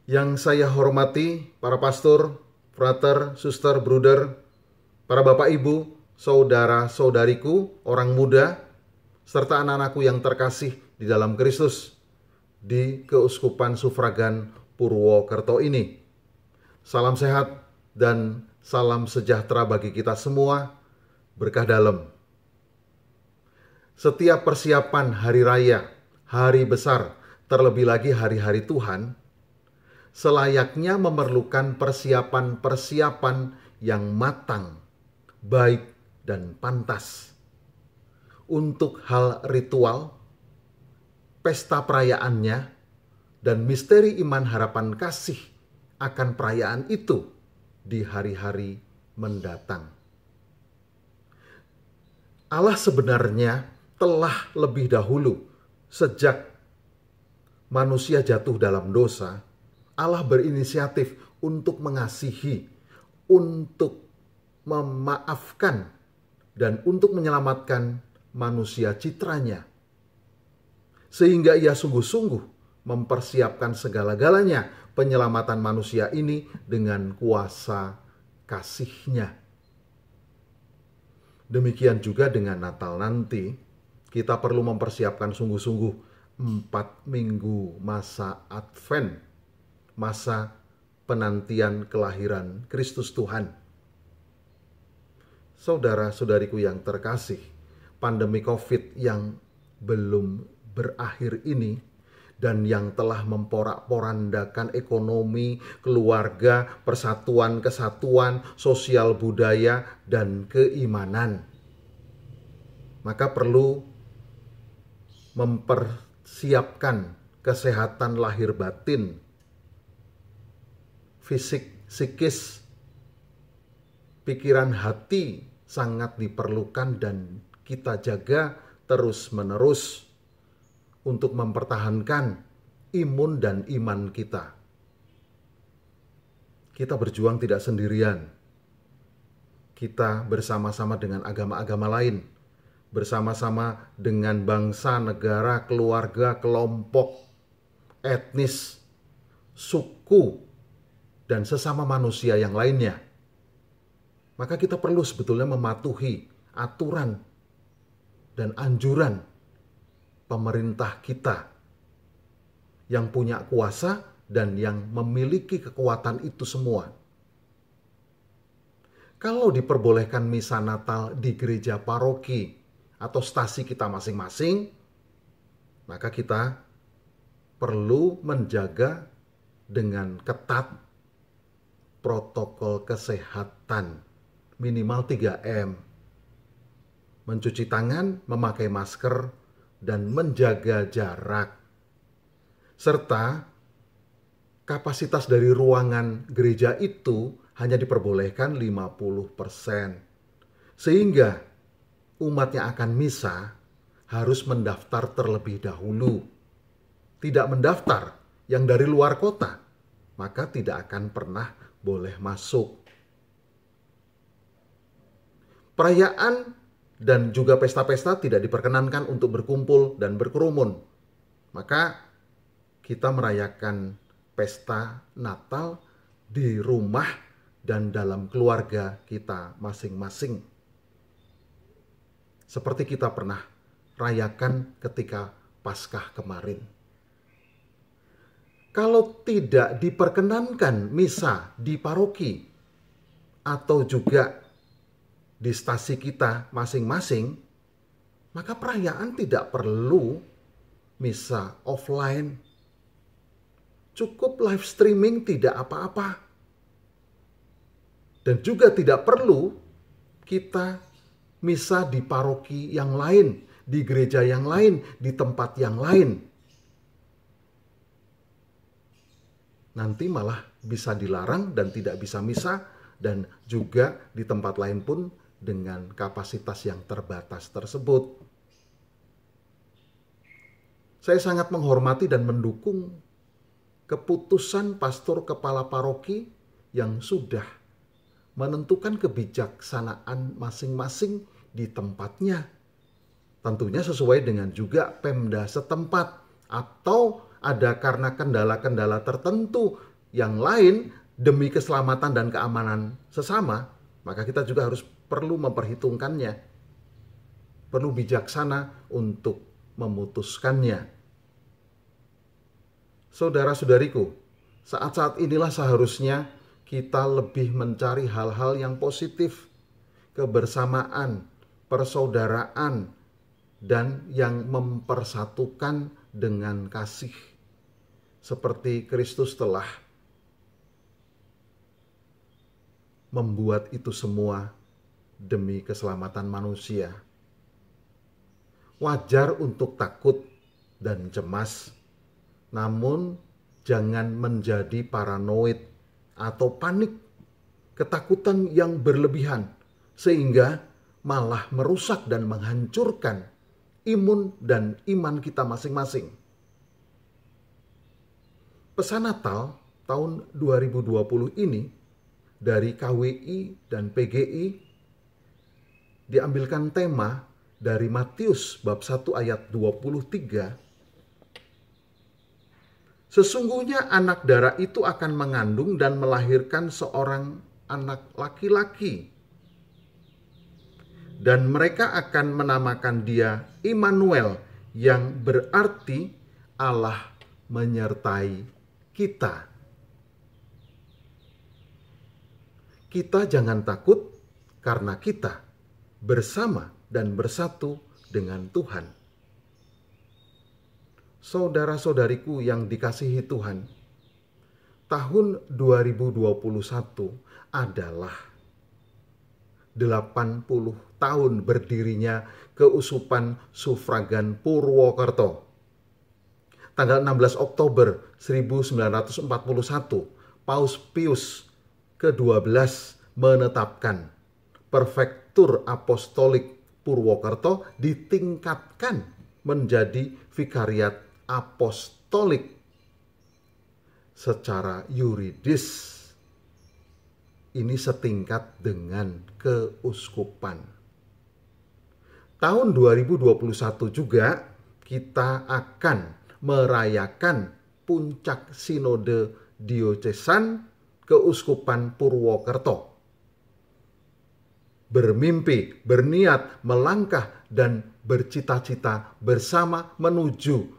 Yang saya hormati para pastor, frater, suster, bruder, para bapak ibu, saudara-saudariku, orang muda, serta anak-anakku yang terkasih di dalam Kristus di Keuskupan Sufragan Purwokerto ini. Salam sehat dan salam sejahtera bagi kita semua, berkah dalam. Setiap persiapan hari raya, hari besar, terlebih lagi hari-hari Tuhan, selayaknya memerlukan persiapan-persiapan yang matang, baik, dan pantas. Untuk hal ritual, pesta perayaannya, dan misteri iman harapan kasih akan perayaan itu di hari-hari mendatang. Allah sebenarnya telah lebih dahulu, sejak manusia jatuh dalam dosa, Allah berinisiatif untuk mengasihi, untuk memaafkan, dan untuk menyelamatkan manusia citranya. Sehingga ia sungguh-sungguh mempersiapkan segala-galanya penyelamatan manusia ini dengan kuasa kasih-Nya. Demikian juga dengan Natal nanti, kita perlu mempersiapkan sungguh-sungguh 4 minggu masa Advent, masa penantian kelahiran Kristus Tuhan. Saudara-saudariku yang terkasih, pandemi COVID yang belum berakhir ini dan yang telah memporak-porandakan ekonomi, keluarga, persatuan, kesatuan, sosial budaya, dan keimanan. Maka perlu mempersiapkan kesehatan lahir batin, fisik, psikis, pikiran, hati sangat diperlukan dan kita jaga terus-menerus untuk mempertahankan imun dan iman kita. Kita berjuang tidak sendirian. Kita bersama-sama dengan agama-agama lain, bersama-sama dengan bangsa, negara, keluarga, kelompok, etnis, suku, dan sesama manusia yang lainnya. Maka kita perlu sebetulnya mematuhi aturan dan anjuran pemerintah kita yang punya kuasa dan yang memiliki kekuatan itu semua. Kalau diperbolehkan misa Natal di gereja paroki atau stasi kita masing-masing, maka kita perlu menjaga dengan ketat protokol kesehatan minimal 3M. Mencuci tangan, memakai masker, dan menjaga jarak. Serta kapasitas dari ruangan gereja itu hanya diperbolehkan 50%. Sehingga umat yang akan misa harus mendaftar terlebih dahulu. Tidak mendaftar yang dari luar kota, maka tidak akan pernah boleh masuk. Perayaan dan juga pesta-pesta tidak diperkenankan untuk berkumpul dan berkerumun. Maka kita merayakan pesta Natal di rumah dan dalam keluarga kita masing-masing. Seperti kita pernah rayakan ketika Paskah kemarin. Kalau tidak diperkenankan misa di paroki atau juga di stasi kita masing-masing, maka perayaan tidak perlu misa offline. Cukup live streaming, tidak apa-apa. Dan juga tidak perlu kita misa di paroki yang lain, di gereja yang lain, di tempat yang lain. Nanti malah bisa dilarang dan tidak bisa misa, dan juga di tempat lain pun dengan kapasitas yang terbatas tersebut. Saya sangat menghormati dan mendukung keputusan pastor kepala paroki yang sudah menentukan kebijaksanaan masing-masing di tempatnya. Tentunya sesuai dengan juga Pemda setempat, atau ada karena kendala-kendala tertentu yang lain demi keselamatan dan keamanan sesama, maka kita juga harus perlu memperhitungkannya, perlu bijaksana untuk memutuskannya. Saudara-saudariku, saat-saat inilah seharusnya kita lebih mencari hal-hal yang positif, kebersamaan, persaudaraan, dan yang mempersatukan dengan kasih. Seperti Kristus telah membuat itu semua demi keselamatan manusia. Wajar untuk takut dan cemas, namun jangan menjadi paranoid atau panik, ketakutan yang berlebihan, sehingga malah merusak dan menghancurkan imun dan iman kita masing-masing. Pesan Natal tahun 2020 ini dari KWI dan PGI diambilkan tema dari Matius bab 1 ayat 23. Sesungguhnya anak darah itu akan mengandung dan melahirkan seorang anak laki-laki. Dan mereka akan menamakan dia Immanuel, yang berarti Allah menyertai kita. Kita jangan takut karena kita bersama dan bersatu dengan Tuhan. Saudara-saudariku yang dikasihi Tuhan, tahun 2021 adalah 80 tahun berdirinya Keuskupan Sufragan Purwokerto. Tanggal 16 Oktober 1941, Paus Pius ke-12 menetapkan Prefektur Apostolik Purwokerto ditingkatkan menjadi Vikariat Apostolik secara yuridis. Ini setingkat dengan keuskupan. Tahun 2021 juga kita akan merayakan puncak Sinode Diocesan Keuskupan Purwokerto. Bermimpi, berniat, melangkah, dan bercita-cita bersama menuju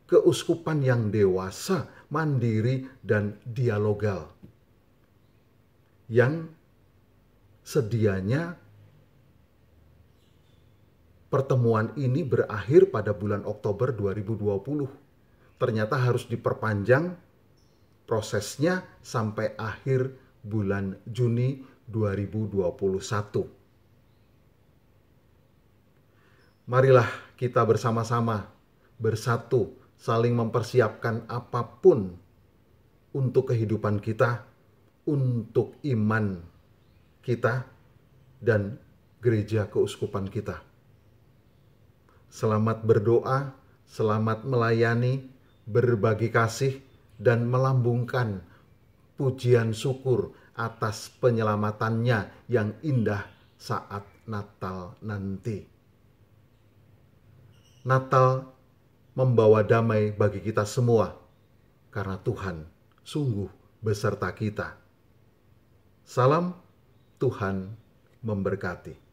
keuskupan yang dewasa, mandiri, dan dialogal. Yang sedianya pertemuan ini berakhir pada bulan Oktober 2020. Ternyata harus diperpanjang prosesnya sampai akhir bulan Juni 2021. Marilah kita bersama-sama bersatu, saling mempersiapkan apapun untuk kehidupan kita, untuk iman kita, dan gereja keuskupan kita. Selamat berdoa, selamat melayani, berbagi kasih, dan melambungkan pujian syukur atas penyelamatannya yang indah saat Natal nanti. Natal membawa damai bagi kita semua, karena Tuhan sungguh beserta kita. Salam, Tuhan memberkati.